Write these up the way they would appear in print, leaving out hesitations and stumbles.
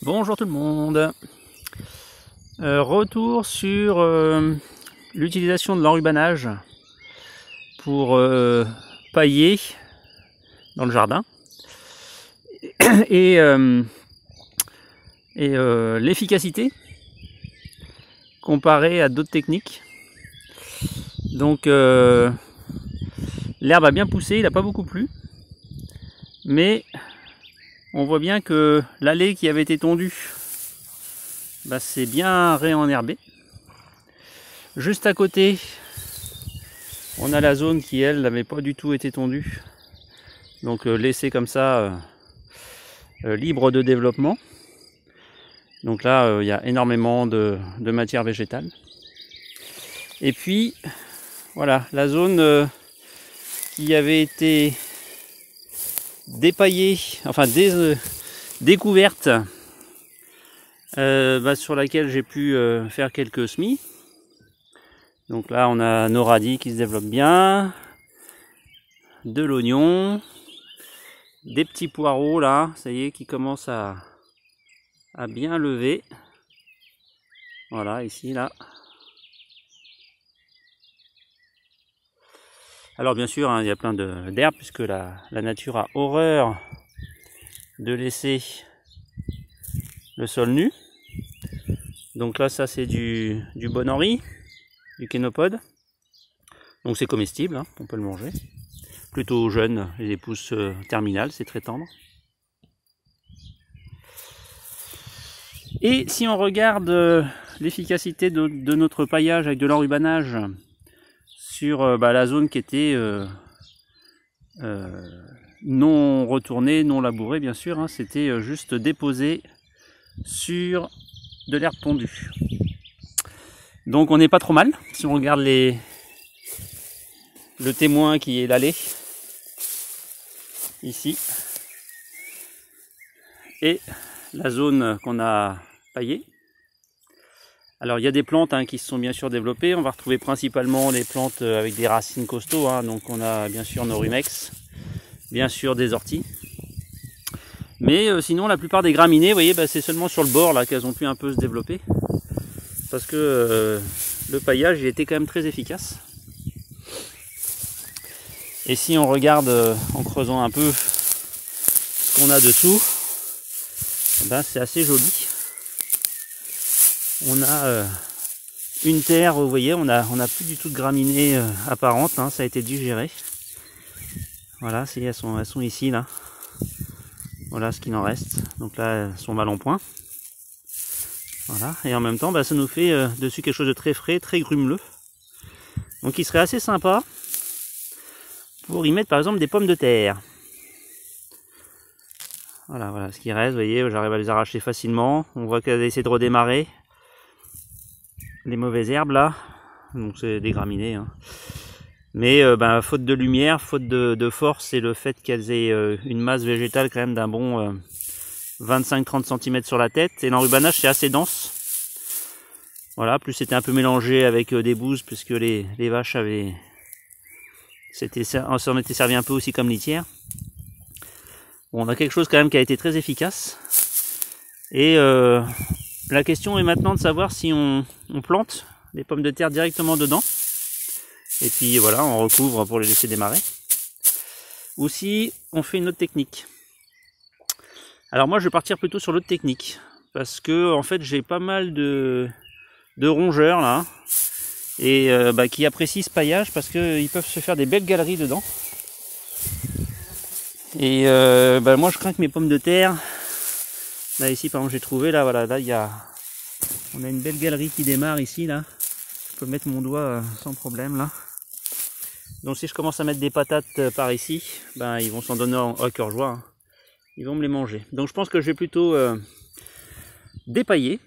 Bonjour tout le monde. Retour sur l'utilisation de l'enrubanage pour pailler dans le jardin et l'efficacité comparée à d'autres techniques. Donc l'herbe a bien poussé, il n'a pas beaucoup plu, mais on voit bien que l'allée qui avait été tondue c'est bien réenherbé. Juste à côté, on a la zone qui, elle, n'avait pas du tout été tondue. Donc laissée comme ça, libre de développement. Donc là, il y a énormément de matière végétale. Et puis, voilà, la zone qui avait été dépaillée, enfin découverte, sur laquelle j'ai pu faire quelques semis. Donc là on a nos radis qui se développent bien, de l'oignon, des petits poireaux là, ça y est, qui commencent à bien lever. Voilà, ici, là. Alors bien sûr, hein, il y a plein d'herbes, puisque la nature a horreur de laisser le sol nu. Donc là, ça c'est du bon Henri, du kénopode. Donc c'est comestible, hein, on peut le manger. Plutôt jeune, et des pousses terminales, c'est très tendre. Et si on regarde l'efficacité de notre paillage avec de l'enrubanage sur la zone qui était non retournée, non labourée bien sûr, hein, c'était juste déposé sur de l'herbe tondue. Donc on n'est pas trop mal si on regarde le témoin qui est l'allée ici et la zone qu'on a paillée. Alors il y a des plantes qui se sont bien sûr développées. On va retrouver principalement les plantes avec des racines costauds, hein. Donc on a bien sûr nos rumex, bien sûr des orties. Mais sinon la plupart des graminées, vous voyez, c'est seulement sur le bord là qu'elles ont pu un peu se développer. Parce que le paillage il était quand même très efficace. Et si on regarde en creusant un peu ce qu'on a dessous, c'est assez joli. On a une terre, vous voyez, on a plus du tout de graminées apparentes, hein, ça a été digéré. Voilà, elles sont ici là. Voilà ce qu'il en reste. Donc là, elles sont mal en point. Voilà, et en même temps, ça nous fait dessus quelque chose de très frais, très grumeleux. Donc il serait assez sympa pour y mettre par exemple des pommes de terre. Voilà ce qui reste, vous voyez, j'arrive à les arracher facilement. On voit qu'elle essaie de redémarrer. Les mauvaises herbes là, donc c'est des graminées, hein. Mais faute de lumière, faute de force et le fait qu'elles aient une masse végétale quand même d'un bon 25-30 cm sur la tête, et l'enrubanage c'est assez dense. Voilà, plus c'était un peu mélangé avec des bouses, puisque les vaches avaient... on s'en était servi un peu aussi comme litière. Bon, on a quelque chose quand même qui a été très efficace. Et la question est maintenant de savoir si on plante les pommes de terre directement dedans. Et puis voilà, on recouvre pour les laisser démarrer. Ou si on fait une autre technique. Alors moi je vais partir plutôt sur l'autre technique. Parce que en fait j'ai pas mal de rongeurs là. Et qui apprécient ce paillage parce qu'ils peuvent se faire des belles galeries dedans. Et moi je crains que mes pommes de terre... Là ici par exemple j'ai trouvé, là voilà, là on a une belle galerie qui démarre ici là. Je peux mettre mon doigt sans problème là. Donc si je commence à mettre des patates par ici, ils vont s'en donner à cœur joie, hein. Ils vont me les manger. Donc je pense que je vais plutôt dépailler.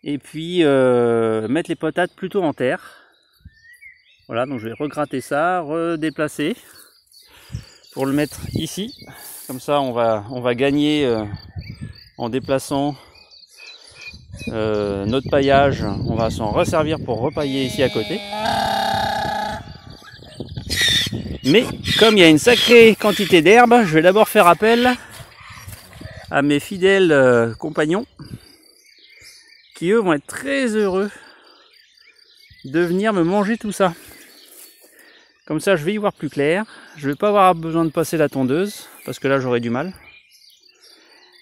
Et puis mettre les patates plutôt en terre. Voilà, donc je vais regratter ça, redéplacer pour le mettre ici. Comme ça on va gagner en déplaçant notre paillage. On va s'en resservir pour repailler ici à côté. Mais comme il y a une sacrée quantité d'herbe, je vais d'abord faire appel à mes fidèles compagnons qui eux vont être très heureux de venir me manger tout ça. Comme ça je vais y voir plus clair, je vais pas avoir besoin de passer la tondeuse parce que là j'aurai du mal.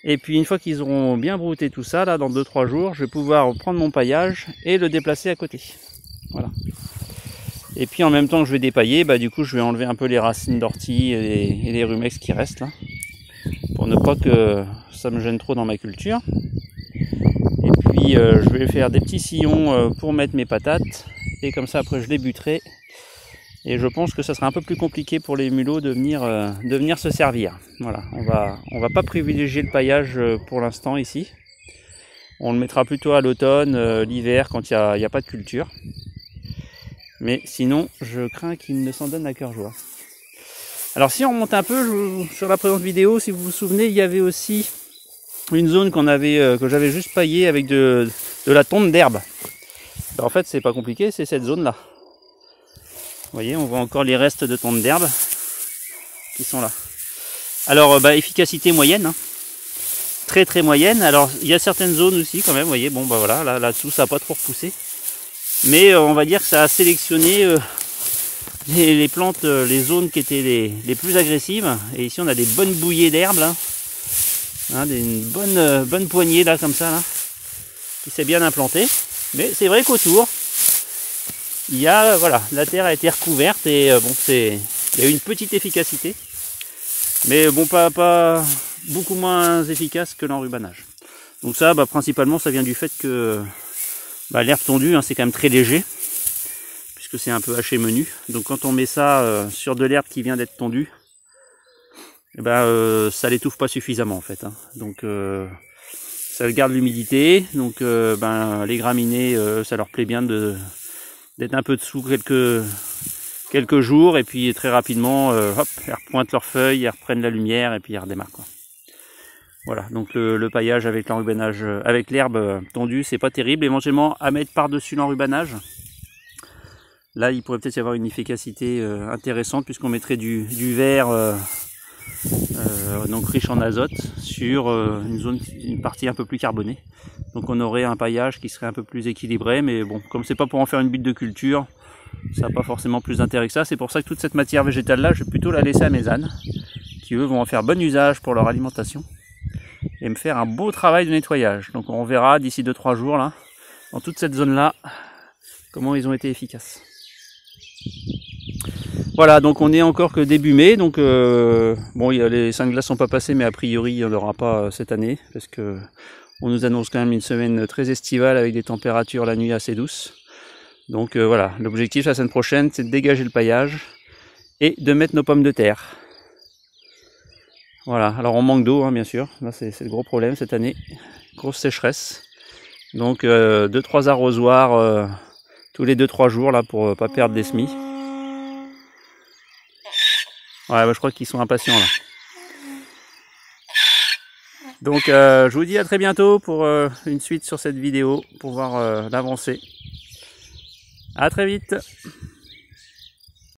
Et puis une fois qu'ils auront bien brouté tout ça, là dans 2-3 jours, je vais pouvoir prendre mon paillage et le déplacer à côté. Voilà. Et puis en même temps que je vais dépailler, du coup je vais enlever un peu les racines d'ortie et les rumex qui restent là, pour ne pas que ça me gêne trop dans ma culture. Et puis je vais faire des petits sillons pour mettre mes patates, et comme ça après je les buterai. Et je pense que ça sera un peu plus compliqué pour les mulots de venir se servir. Voilà, on va pas privilégier le paillage pour l'instant ici. On le mettra plutôt à l'automne, l'hiver, quand il n'y a pas de culture. Mais sinon, je crains qu'il ne s'en donne à cœur joie. Alors si on remonte un peu, sur la présente vidéo, si vous vous souvenez, il y avait aussi une zone que j'avais juste paillée avec de la tonte d'herbe. En fait, c'est pas compliqué, c'est cette zone-là. Vous voyez, on voit encore les restes de tonte d'herbe qui sont là. Alors, efficacité moyenne, hein. Très très moyenne. Alors, il y a certaines zones aussi quand même, vous voyez, bon voilà, là-dessous ça n'a pas trop repoussé. Mais on va dire que ça a sélectionné les plantes, les zones qui étaient les plus agressives. Et ici on a des bonnes bouillées d'herbe, là. Hein, une bonne poignée là, comme ça, là, qui s'est bien implantée. Mais c'est vrai qu'autour, il y a, voilà, la terre a été recouverte et il y a eu une petite efficacité, mais bon, pas beaucoup moins efficace que l'enrubanage. Donc ça, principalement, ça vient du fait que l'herbe tondue, hein, c'est quand même très léger, puisque c'est un peu haché menu. Donc quand on met ça sur de l'herbe qui vient d'être tondue, ça l'étouffe pas suffisamment en fait, hein. Donc ça garde l'humidité, donc les graminées, ça leur plaît bien d'être un peu dessous quelques jours, et puis très rapidement, hop, elles repointent leurs feuilles, elles reprennent la lumière, et puis elles redémarrent, quoi. Voilà, donc le paillage avec l'enrubanage, avec l'herbe tondue, c'est pas terrible. Éventuellement à mettre par-dessus l'enrubanage. Là, il pourrait peut-être y avoir une efficacité intéressante, puisqu'on mettrait du verre donc riche en azote sur une partie un peu plus carbonée. Donc on aurait un paillage qui serait un peu plus équilibré, mais bon, comme c'est pas pour en faire une butte de culture, ça n'a pas forcément plus d'intérêt que ça. C'est pour ça que toute cette matière végétale là, je vais plutôt la laisser à mes ânes, qui eux vont en faire bon usage pour leur alimentation et me faire un beau travail de nettoyage. Donc on verra d'ici 2-3 jours là, dans toute cette zone là, comment ils ont été efficaces. Voilà, donc on est encore que début mai, donc les 5 glaces sont pas passées, mais a priori il n'y en aura pas cette année, parce que on nous annonce quand même une semaine très estivale avec des températures la nuit assez douces. Donc voilà, l'objectif la semaine prochaine, c'est de dégager le paillage et de mettre nos pommes de terre. Voilà, alors on manque d'eau, hein, bien sûr, là c'est le gros problème cette année, grosse sécheresse. Donc 2-3 arrosoirs tous les 2-3 jours là pour pas perdre des semis. Ouais, je crois qu'ils sont impatients là. Donc je vous dis à très bientôt pour une suite sur cette vidéo, pour voir l'avancée. À très vite.